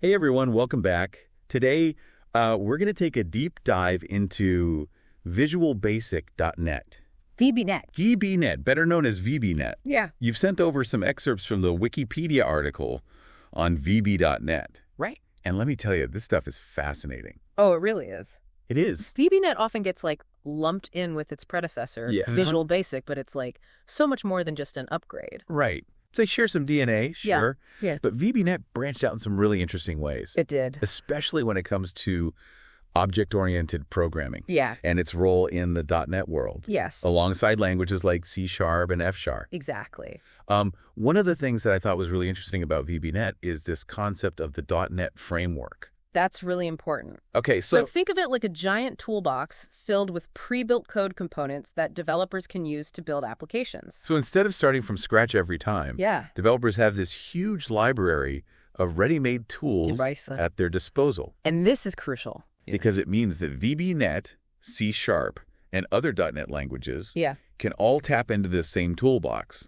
Hey everyone, welcome back. Today, we're going to take a deep dive into visualbasic.net. VBNet. VBNet, better known as VBNet. Yeah. You've sent over some excerpts from the Wikipedia article on VB.net. Right. And let me tell you, this stuff is fascinating. Oh, it really is. It is. VBNet often gets lumped in with its predecessor, Visual Basic, but it's so much more than just an upgrade. Right. They share some DNA, sure. Yeah. But VBNet branched out in some really interesting ways. It did. Especially when it comes to object-oriented programming. Yeah. And its role in the .NET world. Yes. Alongside languages like C# and F#. Exactly. One of the things that I thought was really interesting about VBNet is this concept of the .NET framework. That's really important. Okay, So think of it like a giant toolbox filled with pre-built code components that developers can use to build applications. So instead of starting from scratch every time, developers have this huge library of ready-made tools at their disposal. And this is crucial. Because it means that VBNet, C#, and other .NET languages can all tap into this same toolbox,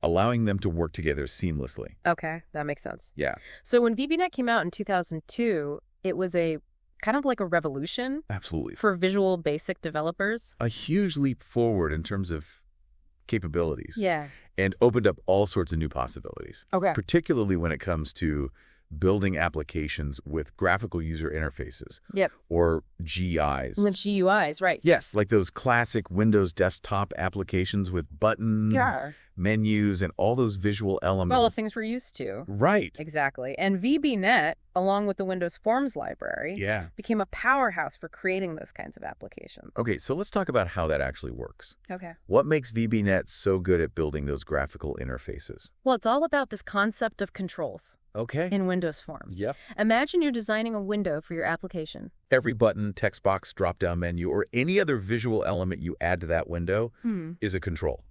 allowing them to work together seamlessly. Okay, that makes sense. Yeah. So when VBNet came out in 2002, it was a kind of like a revolution. Absolutely. For Visual Basic developers. A huge leap forward in terms of capabilities. Yeah. And opened up all sorts of new possibilities. Okay. Particularly when it comes to building applications with graphical user interfaces. Yep. Or GUIs. The GUIs, right. Yes, like those classic Windows desktop applications with buttons, menus, and all those visual elements. All the things we're used to. Right. Exactly. And VBNet, along with the Windows Forms library, became a powerhouse for creating those kinds of applications. Okay, so let's talk about how that actually works. Okay. What makes VBNet so good at building those graphical interfaces? Well, it's all about this concept of controls. Okay. In Windows Forms. Yep. Imagine you're designing a window for your application. Every button, text box, drop-down menu, or any other visual element you add to that window is a control.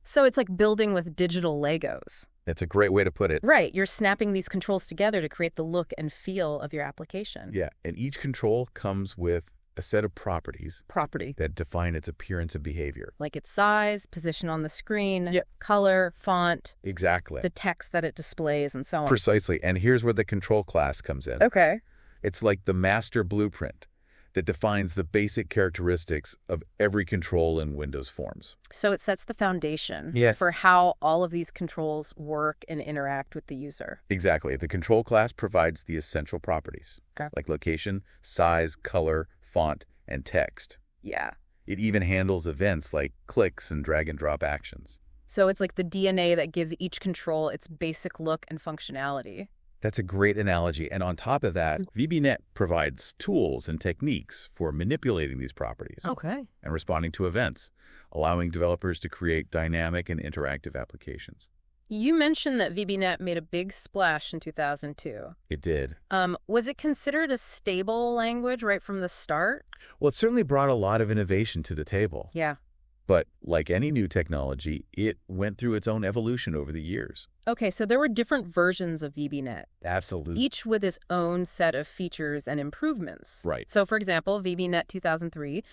So it's like building with digital Legos. That's a great way to put it. Right. You're snapping these controls together to create the look and feel of your application. Yeah. And each control comes with a set of properties that define its appearance and behavior. Like its size, position on the screen, color, font. Exactly. The text that it displays, and so on. Precisely. And here's where the control class comes in. Okay. It's like the master blueprint that defines the basic characteristics of every control in Windows Forms. So it sets the foundation for how all of these controls work and interact with the user. Exactly. The control class provides the essential properties, like location, size, color, font, and text. Yeah. It even handles events like clicks and drag-and-drop actions. So it's like the DNA that gives each control its basic look and functionality. That's a great analogy. And on top of that, VBNet provides tools and techniques for manipulating these properties and responding to events, allowing developers to create dynamic and interactive applications. You mentioned that VBNet made a big splash in 2002. It did. Was it considered a stable language right from the start? Well, it certainly brought a lot of innovation to the table. Yeah. But like any new technology, it went through its own evolution over the years. Okay, so there were different versions of VBNet. Absolutely. Each with its own set of features and improvements. Right. So, for example, VBNet 2003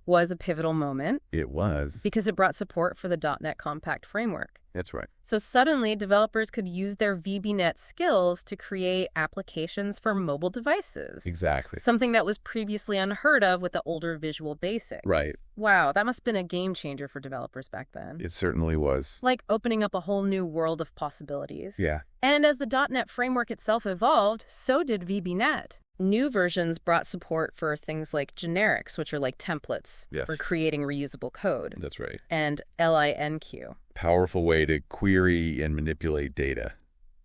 was a pivotal moment. It was. Because it brought support for the .NET Compact framework. That's right. So suddenly, developers could use their VBNet skills to create applications for mobile devices. Exactly. Something that was previously unheard of with the older Visual Basic. Right. Wow, that must have been a game changer for developers back then. It certainly was. Like opening up a whole new world of possibilities. Yeah. And as the .NET framework itself evolved, so did VBNet. New versions brought support for things like generics, which are like templates for creating reusable code. That's right. And LINQ. Powerful way to query and manipulate data.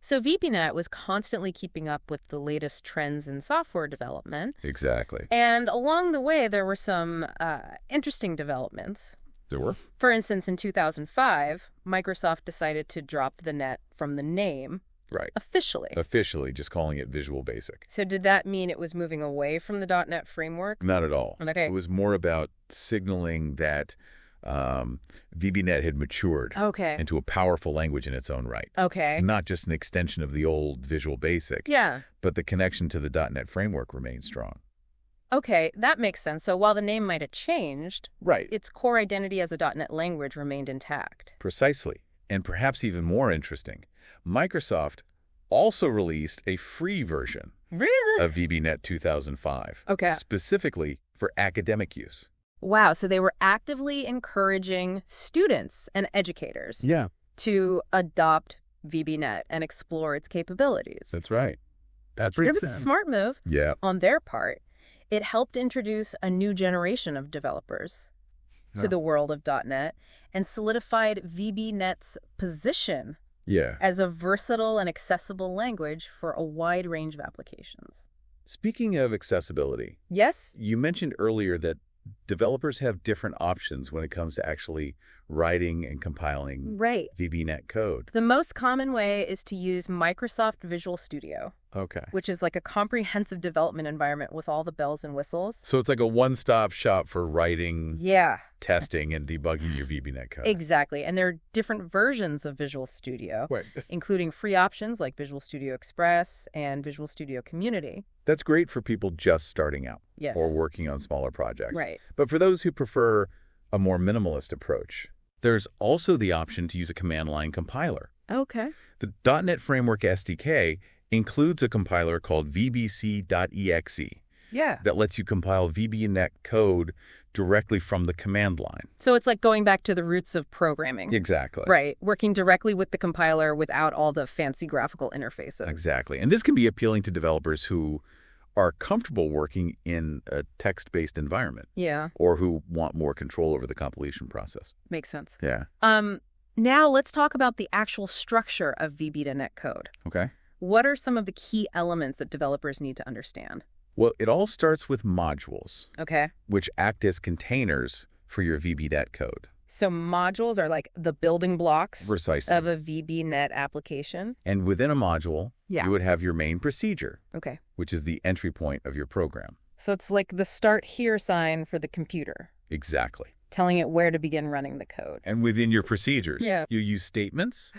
So VBNet was constantly keeping up with the latest trends in software development. Exactly. And along the way, there were some interesting developments. There were? For instance, in 2005, Microsoft decided to drop the net from the name. Right. Officially. Officially, just calling it Visual Basic. So did that mean it was moving away from the .NET framework? Not at all. Okay. It was more about signaling that VBNet had matured into a powerful language in its own right. Okay. Not just an extension of the old Visual Basic. Yeah. But the connection to the .NET framework remained strong. Okay, that makes sense. So while the name might have changed, right, its core identity as a .NET language remained intact. Precisely. And perhaps even more interesting, Microsoft also released a free version of VBNet 2005. Okay. Specifically for academic use. Wow, so they were actively encouraging students and educators to adopt VBNet and explore its capabilities. That's right. It was a smart move on their part. It helped introduce a new generation of developers to the world of .NET and solidified VBNet's position as a versatile and accessible language for a wide range of applications. Speaking of accessibility, you mentioned earlier that developers have different options when it comes to actually writing and compiling VBNet code. The most common way is to use Microsoft Visual Studio, which is like a comprehensive development environment with all the bells and whistles. So it's like a one-stop shop for writing, testing, and debugging your VBNet code. Exactly. And there are different versions of Visual Studio, including free options like Visual Studio Express and Visual Studio Community. That's great for people just starting out or working on smaller projects. But for those who prefer a more minimalist approach, there's also the option to use a command line compiler. The .NET Framework SDK includes a compiler called vbc.exe that lets you compile VBNet code directly from the command line. So it's like going back to the roots of programming. Exactly. Right. Working directly with the compiler without all the fancy graphical interfaces. Exactly. And this can be appealing to developers who are comfortable working in a text-based environment. Or who want more control over the compilation process. Makes sense. Now let's talk about the actual structure of VB.NET code. What are some of the key elements that developers need to understand? Well, it all starts with modules, which act as containers for your VBNet code. So modules are like the building blocks Precisely. of a VBNet application? And within a module, you would have your main procedure, which is the entry point of your program. So it's like the start here sign for the computer. Exactly. Telling it where to begin running the code. And within your procedures, you use statements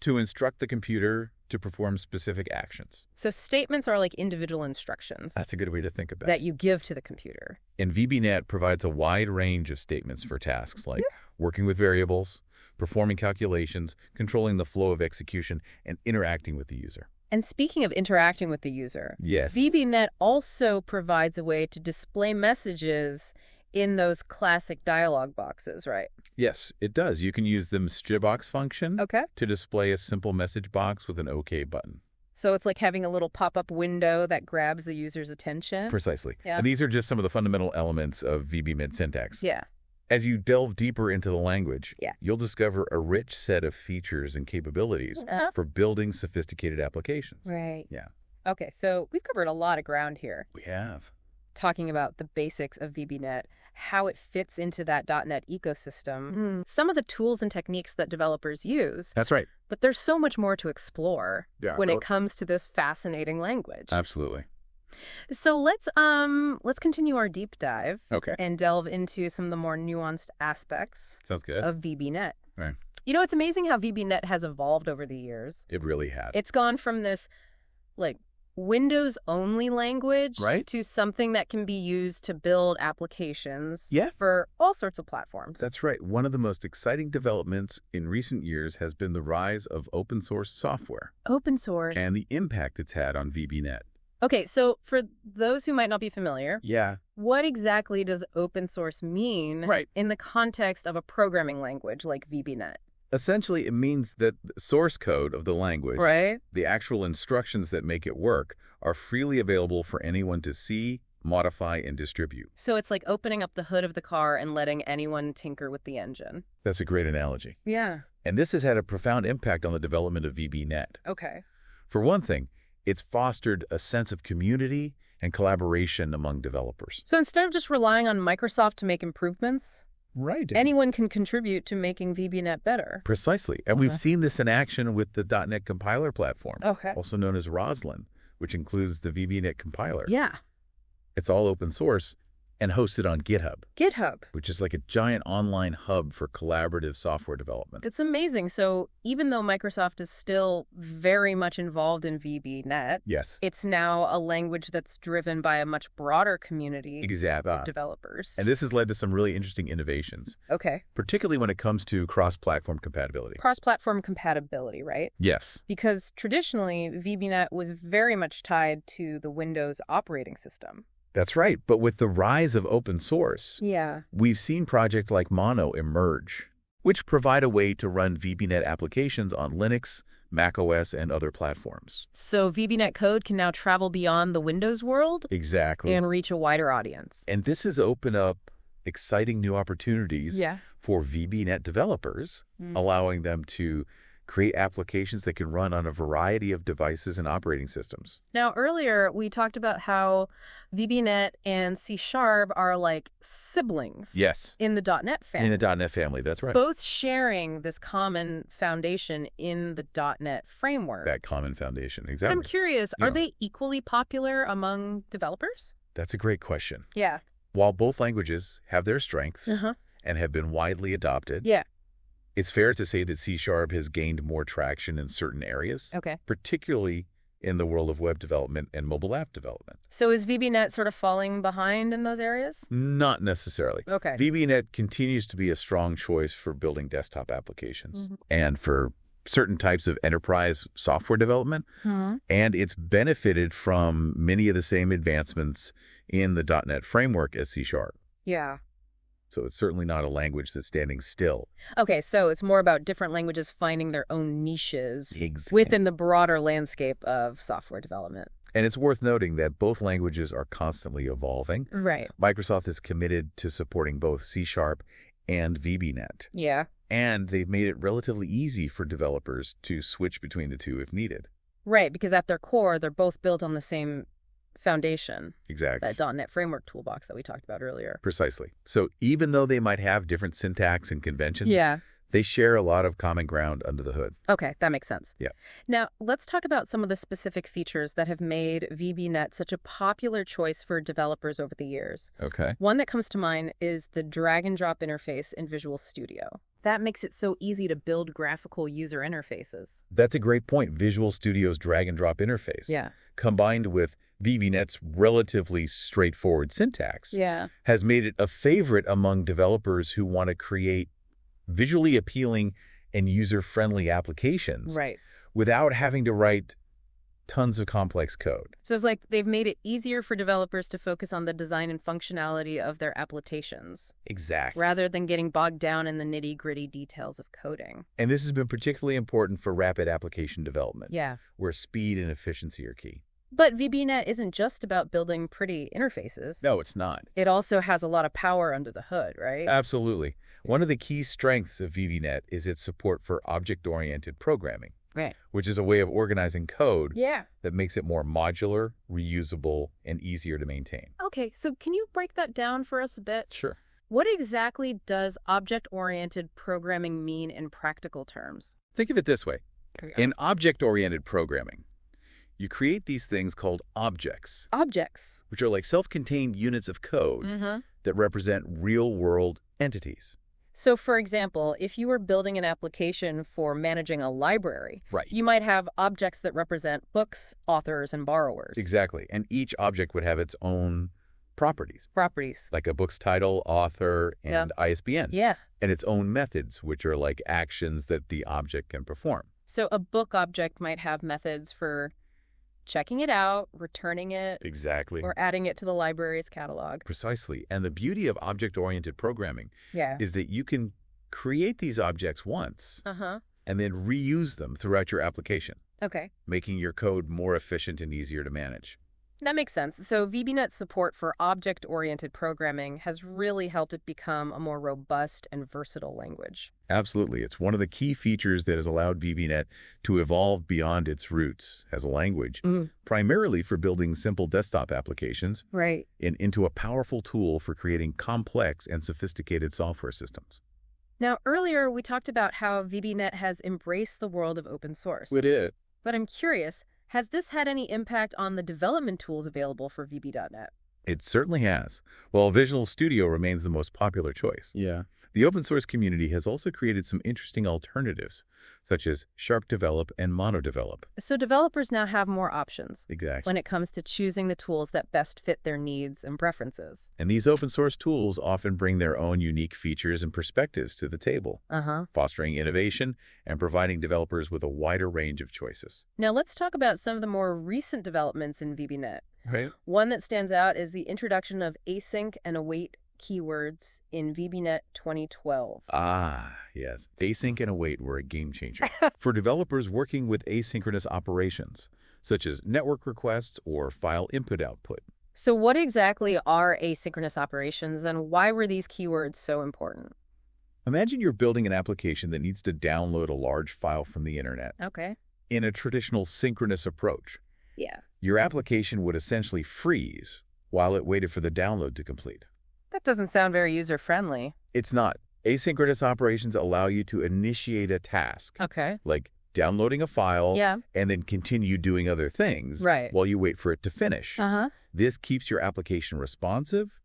to instruct the computer to perform specific actions. So statements are like individual instructions. That's a good way to think about it. That you give to the computer. And VBNet provides a wide range of statements for tasks like working with variables, performing calculations, controlling the flow of execution, and interacting with the user. And speaking of interacting with the user, yes, VBNet also provides a way to display messages in those classic dialog boxes, right? Yes, it does. You can use the msgbox function to display a simple message box with an OK button. So it's like having a little pop-up window that grabs the user's attention? Precisely. Yeah. And these are just some of the fundamental elements of VBNet syntax. Yeah. As you delve deeper into the language, you'll discover a rich set of features and capabilities for building sophisticated applications. Right. Yeah. Okay, so we've covered a lot of ground here. We have. Talking about the basics of VBNet, how it fits into that .NET ecosystem, some of the tools and techniques that developers use. That's right. But there's so much more to explore when it comes to this fascinating language. Absolutely. So let's continue our deep dive and delve into some of the more nuanced aspects Sounds good. of VBNet. Right. You know, it's amazing how VBNet has evolved over the years. It really has. It's gone from this, like, Windows-only language to something that can be used to build applications for all sorts of platforms. That's right. One of the most exciting developments in recent years has been the rise of open source software. Open source. And the impact it's had on VBNet. Okay, so for those who might not be familiar, what exactly does open source mean in the context of a programming language like VBNet? Essentially, it means that the source code of the language, the actual instructions that make it work, are freely available for anyone to see, modify, and distribute. So it's like opening up the hood of the car and letting anyone tinker with the engine. That's a great analogy. Yeah. And this has had a profound impact on the development of VBNet. Okay. For one thing, it's fostered a sense of community and collaboration among developers. So instead of just relying on Microsoft to make improvements, anyone can contribute to making VBNet better. Precisely. And we've seen this in action with the .NET compiler platform, also known as Roslyn, which includes the VBNet compiler. Yeah. It's all open source, and hosted on GitHub. GitHub. Which is like a giant online hub for collaborative software development. It's amazing. So even though Microsoft is still very much involved in VB.NET, yes, it's now a language that's driven by a much broader community of developers. And this has led to some really interesting innovations. Okay. Particularly when it comes to cross-platform compatibility. Cross-platform compatibility, right? Yes. Because traditionally, VB.NET was very much tied to the Windows operating system. That's right. But with the rise of open source, we've seen projects like Mono emerge, which provide a way to run VB.NET applications on Linux, macOS, and other platforms. So VB.NET code can now travel beyond the Windows world? Exactly. And reach a wider audience. And this has opened up exciting new opportunities for VB.NET developers, allowing them to create applications that can run on a variety of devices and operating systems. Now, earlier, we talked about how VB.NET and C# are like siblings in the .NET family. In the .NET family, that's right. Both sharing this common foundation in the .NET framework. That common foundation, exactly. But I'm curious, are they equally popular among developers? That's a great question. Yeah. While both languages have their strengths and have been widely adopted, it's fair to say that C# has gained more traction in certain areas, particularly in the world of web development and mobile app development. So is VB.NET sort of falling behind in those areas? Not necessarily. Okay. VB.NET continues to be a strong choice for building desktop applications and for certain types of enterprise software development, and it's benefited from many of the same advancements in the .NET framework as C#. Yeah. So it's certainly not a language that's standing still. Okay, so it's more about different languages finding their own niches within the broader landscape of software development. And it's worth noting that both languages are constantly evolving. Right. Microsoft is committed to supporting both C# and VB.NET. Yeah. And they've made it relatively easy for developers to switch between the two if needed. Right, because at their core, they're both built on the same foundation. Exactly. That .NET framework toolbox that we talked about earlier. Precisely. So even though they might have different syntax and conventions, they share a lot of common ground under the hood. Okay, that makes sense. Yeah. Now, let's talk about some of the specific features that have made VB.NET such a popular choice for developers over the years. Okay. One that comes to mind is the drag-and-drop interface in Visual Studio. That makes it so easy to build graphical user interfaces. That's a great point. Visual Studio's drag-and-drop interface, combined with VB.NET's relatively straightforward syntax, has made it a favorite among developers who want to create visually appealing and user-friendly applications without having to write tons of complex code. So it's like they've made it easier for developers to focus on the design and functionality of their applications. Exactly. Rather than getting bogged down in the nitty-gritty details of coding. And this has been particularly important for rapid application development, where speed and efficiency are key. But VB.NET isn't just about building pretty interfaces. No, it's not. It also has a lot of power under the hood, right? Absolutely. One of the key strengths of VB.NET is its support for object-oriented programming, which is a way of organizing code that makes it more modular, reusable, and easier to maintain. Okay, so can you break that down for us a bit? Sure. What exactly does object-oriented programming mean in practical terms? Think of it this way. In object-oriented programming, you create these things called objects. Objects. Which are like self-contained units of code that represent real-world entities. So, for example, if you were building an application for managing a library, you might have objects that represent books, authors, and borrowers. Exactly. And each object would have its own properties. Like a book's title, author, and ISBN. And its own methods, which are like actions that the object can perform. So a book object might have methods for checking it out, returning it, or adding it to the library's catalog. Precisely. And the beauty of object-oriented programming is that you can create these objects once and then reuse them throughout your application, making your code more efficient and easier to manage. That makes sense. So VB.NET's support for object-oriented programming has really helped it become a more robust and versatile language. Absolutely. It's one of the key features that has allowed VB.NET to evolve beyond its roots as a language, primarily for building simple desktop applications, and into a powerful tool for creating complex and sophisticated software systems. Now, earlier we talked about how VB.NET has embraced the world of open source. We did. But I'm curious, has this had any impact on the development tools available for VB.NET? It certainly has. While Visual Studio remains the most popular choice. Yeah. The open source community has also created some interesting alternatives, such as Shark Develop and Mono Develop. So developers now have more options Exactly. when it comes to choosing the tools that best fit their needs and preferences. And these open source tools often bring their own unique features and perspectives to the table, fostering innovation and providing developers with a wider range of choices. Now let's talk about some of the more recent developments in VBNet. Right. One that stands out is the introduction of async and await keywords in VBNet 2012. Ah, yes. Async and await were a game changer for developers working with asynchronous operations, such as network requests or file input-output. So what exactly are asynchronous operations, and why were these keywords so important? Imagine you're building an application that needs to download a large file from the internet. Okay. In a traditional synchronous approach, Yeah. your application would essentially freeze while it waited for the download to complete. That doesn't sound very user-friendly. It's not. Asynchronous operations allow you to initiate a task, Okay. like downloading a file, Yeah. and then continue doing other things Right. while you wait for it to finish. Uh-huh. This keeps your application responsive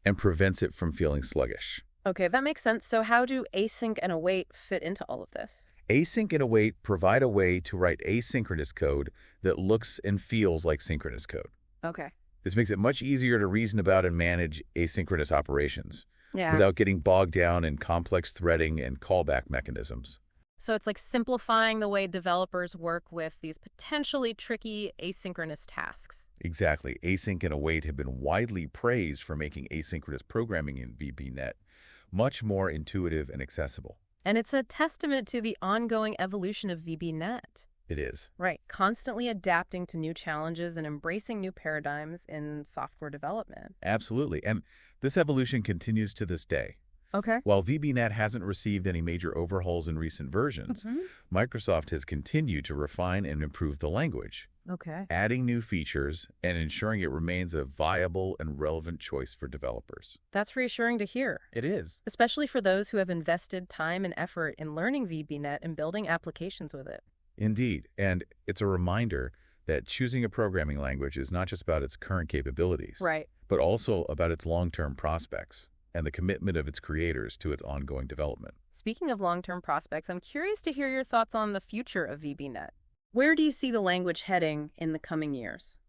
and prevents it from feeling sluggish. Okay, that makes sense. So how do async and await fit into all of this? Async and await provide a way to write asynchronous code that looks and feels like synchronous code. Okay. This makes it much easier to reason about and manage asynchronous operations Yeah. without getting bogged down in complex threading and callback mechanisms. So it's like simplifying the way developers work with these potentially tricky asynchronous tasks. Exactly. Async and await have been widely praised for making asynchronous programming in VBNet much more intuitive and accessible. And it's a testament to the ongoing evolution of VBNet. It is. Right. Constantly adapting to new challenges and embracing new paradigms in software development. Absolutely. And this evolution continues to this day. Okay. While VBNet hasn't received any major overhauls in recent versions, Microsoft has continued to refine and improve the language, Okay. adding new features and ensuring it remains a viable and relevant choice for developers. That's reassuring to hear, It is. especially for those who have invested time and effort in learning VBNet and building applications with it. Indeed. And it's a reminder that choosing a programming language is not just about its current capabilities, Right. but also about its long-term prospects and the commitment of its creators to its ongoing development. Speaking of long-term prospects, I'm curious to hear your thoughts on the future of VBNet. Where do you see the language heading in the coming years?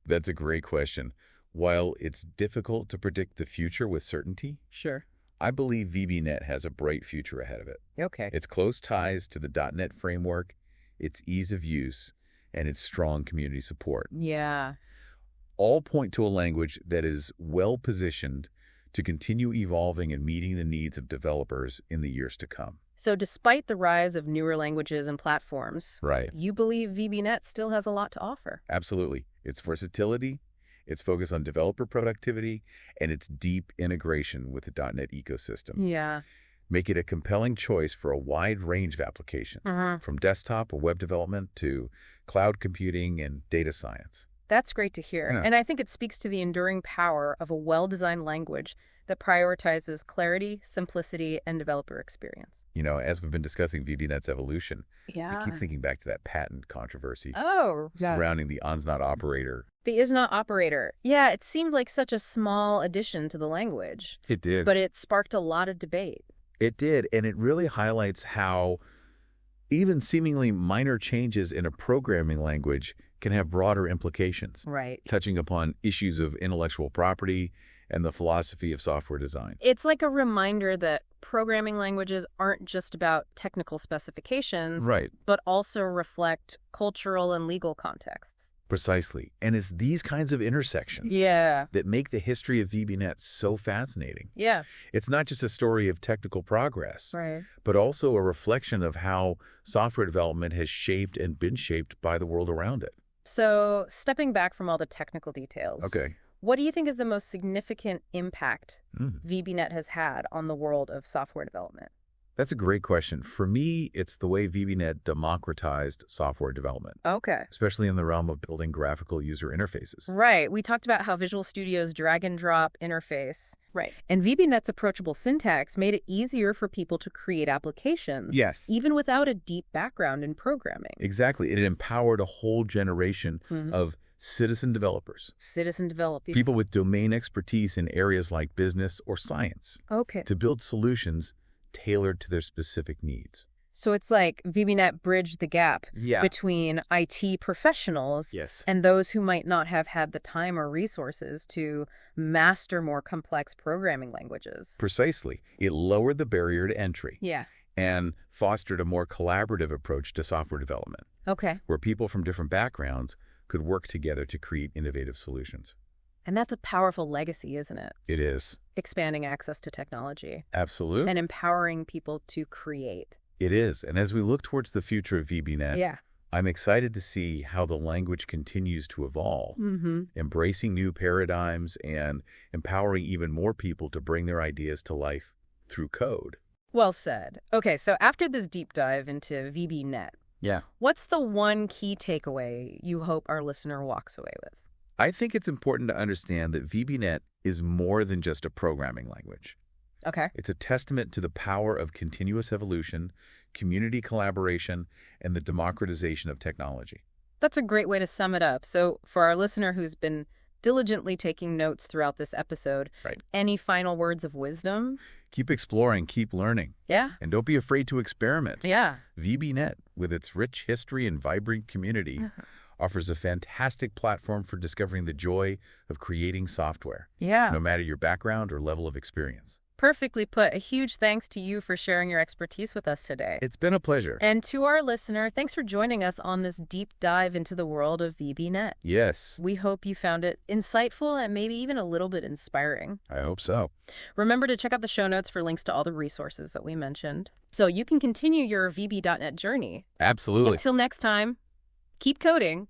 That's a great question. While it's difficult to predict the future with certainty, Sure. I believe VBNet has a bright future ahead of it. Okay. Its close ties to the .NET framework, its ease of use, and its strong community support Yeah. all point to a language that is well-positioned to continue evolving and meeting the needs of developers in the years to come. So despite the rise of newer languages and platforms, Right. you believe VBNet still has a lot to offer. Absolutely. Its versatility, its focus on developer productivity, and its deep integration with the .NET ecosystem Yeah. make it a compelling choice for a wide range of applications, from desktop or web development to cloud computing and data science. That's great to hear. Yeah. And I think it speaks to the enduring power of a well-designed language that prioritizes clarity, simplicity, and developer experience. You know, as we've been discussing VBNet's evolution, Yeah. I keep thinking back to that patent controversy Oh, surrounding the ONSNOT operator. the is not operator. Yeah, it seemed like such a small addition to the language, It did. but it sparked a lot of debate. It did, and it really highlights how even seemingly minor changes in a programming language can have broader implications, Right. touching upon issues of intellectual property and the philosophy of software design. It's like a reminder that programming languages aren't just about technical specifications, Right. but also reflect cultural and legal contexts. Precisely. And it's these kinds of intersections Yeah. that make the history of VBNet so fascinating. Yeah. It's not just a story of technical progress, Right. but also a reflection of how software development has shaped and been shaped by the world around it. So, stepping back from all the technical details, Okay. what do you think is the most significant impact Mm. VBNet has had on the world of software development? That's a great question. For me, it's the way VBNet democratized software development, Okay. especially in the realm of building graphical user interfaces. Right. We talked about how Visual Studio's drag and drop interface. Right. And VBNet's approachable syntax made it easier for people to create applications. Yes. Even without a deep background in programming. Exactly. It empowered a whole generation of citizen developers. Citizen developers. People with domain expertise in areas like business or science. Okay. To build solutions tailored to their specific needs. So it's like VBNet bridged the gap Yeah. between IT professionals Yes. and those who might not have had the time or resources to master more complex programming languages. Precisely. It lowered the barrier to entry. Yeah. And fostered a more collaborative approach to software development, Okay. where people from different backgrounds could work together to create innovative solutions. And that's a powerful legacy, isn't it? It is. Expanding access to technology. Absolutely. And empowering people to create. It is. And as we look towards the future of VBNet, Yeah. I'm excited to see how the language continues to evolve, embracing new paradigms and empowering even more people to bring their ideas to life through code. Well said. Okay, so after this deep dive into VBNet, what's the one key takeaway you hope our listener walks away with? I think it's important to understand that VBNet is more than just a programming language. Okay. It's a testament to the power of continuous evolution, community collaboration, and the democratization of technology. That's a great way to sum it up. So for our listener who's been diligently taking notes throughout this episode, any final words of wisdom? Keep exploring, keep learning. Yeah. And don't be afraid to experiment. Yeah. VBNet, with its rich history and vibrant community, offers a fantastic platform for discovering the joy of creating software, no matter your background or level of experience. Perfectly put. A huge thanks to you for sharing your expertise with us today. It's been a pleasure. And to our listener, thanks for joining us on this deep dive into the world of VBNet. Yes. We hope you found it insightful and maybe even a little bit inspiring. I hope so. Remember to check out the show notes for links to all the resources that we mentioned, so you can continue your VB.NET journey. Absolutely. Until next time, keep coding.